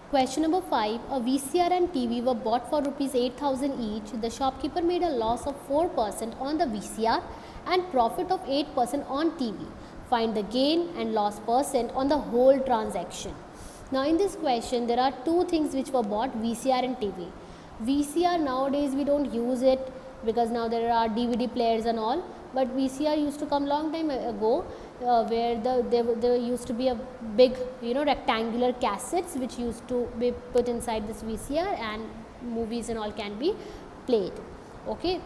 Question number 5. A VCR and TV were bought for rupees 8,000 each. The shopkeeper made a loss of 4% on the VCR and profit of 8% on TV. Find the gain and loss percent on the whole transaction. Now in this question there are two things which were bought, VCR and TV. VCR nowadays we don't use it because now there are DVD players and all, but VCR used to come long time ago where there used to be a big rectangular cassettes which used to be put inside this VCR and movies and all can be played. Okay.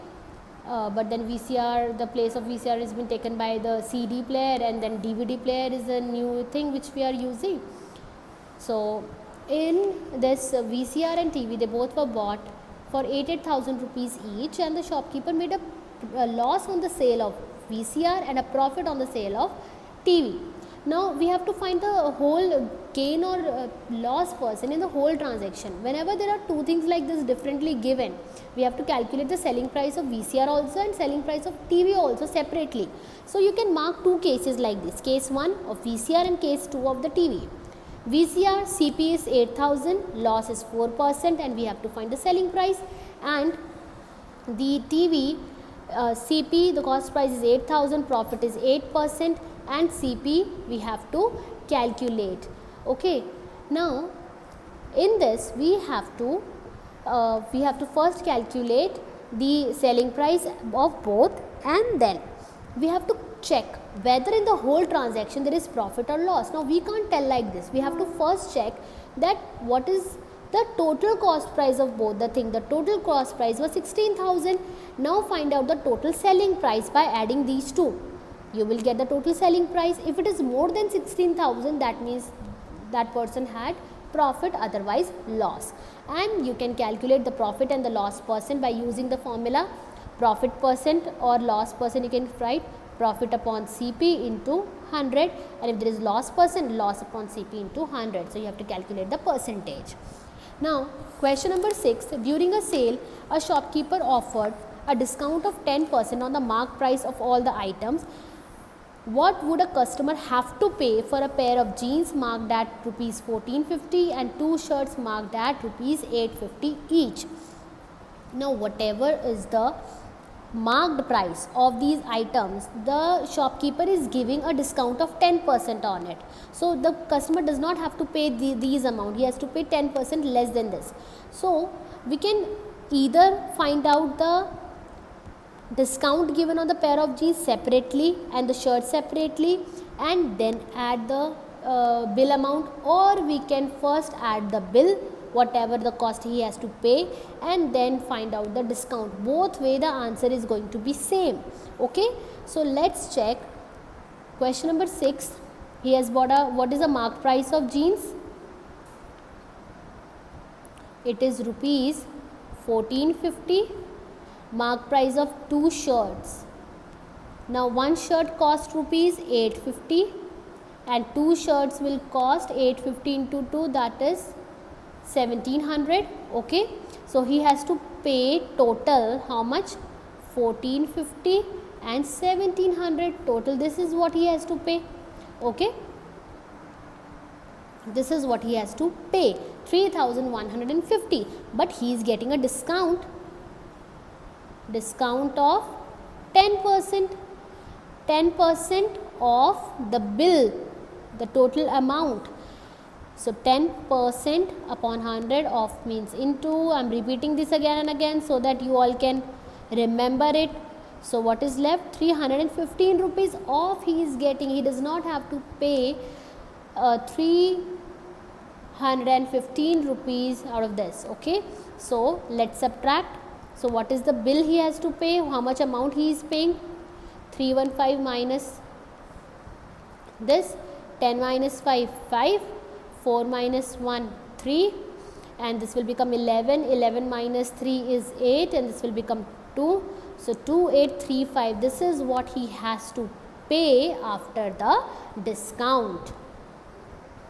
But then VCR, the place of VCR has been taken by the CD player, and then DVD player is a new thing which we are using. So in this VCR and TV, they both were bought for 88,000 rupees each, and the shopkeeper made a loss on the sale of VCR and a profit on the sale of TV. Now we have to find the whole gain or loss percent in the whole transaction. Whenever there are two things like this differently given, we have to calculate the selling price of VCR also and selling price of TV also separately. So you can mark two cases like this, case 1 of VCR and case 2 of the TV. VCR CP is 8,000, loss is 4%, and we have to find the selling price, and the TV CP, the cost price is 8,000, profit is 8%, and CP we have to calculate. Okay, now in this we have to first calculate the selling price of both, and then we have to check whether in the whole transaction there is profit or loss. Now we can't tell like this. We have to first check that what is the total cost price of both the thing. The total cost price was 16,000. Now find out the total selling price by adding these two. You will get the total selling price. If it is more than 16,000, that means that person had profit, otherwise loss. And you can calculate the profit and the loss percent by using the formula profit percent or loss percent. You can write profit upon CP into 100, and if there is loss percent, loss upon CP into 100. So you have to calculate the percentage. Now question number 6. During a sale, a shopkeeper offered a discount of 10% on the marked price of all the items. What would a customer have to pay for a pair of jeans marked at rupees 1450 and two shirts marked at rupees 850 each? Now whatever is the marked price of these items, the shopkeeper is giving a discount of 10% on it. So the customer does not have to pay these amount, he has to pay 10% less than this. So we can either find out the discount given on the pair of jeans separately and the shirt separately and then add the bill amount, or we can first add the bill, whatever the cost he has to pay, and then find out the discount. Both way the answer is going to be same. Okay, so let's check question number 6. He has bought what is the marked price of jeans? It is rupees 1450. Marked price of two shirts. Now one shirt cost rupees 850 and two shirts will cost 850 into 2, that is 1700. Okay, so he has to pay total how much? 1450 and 1700 total. This is what he has to pay. Okay, this is what he has to pay, 3150, but he is getting a discount of 10%. 10% of the bill, the total amount. So 10% upon 100 of means into, I am repeating this again and again so that you all can remember it. So what is left? 315 rupees off he is getting. He does not have to pay 315 rupees out of this. Okay, so let's subtract. So what is the bill he has to pay? How much amount he is paying? 315 minus this, 10 minus 5, 5, 4 minus 1, 3, and this will become 11. 11 minus 3 is 8, and this will become 2. So 2835. This is what he has to pay after the discount.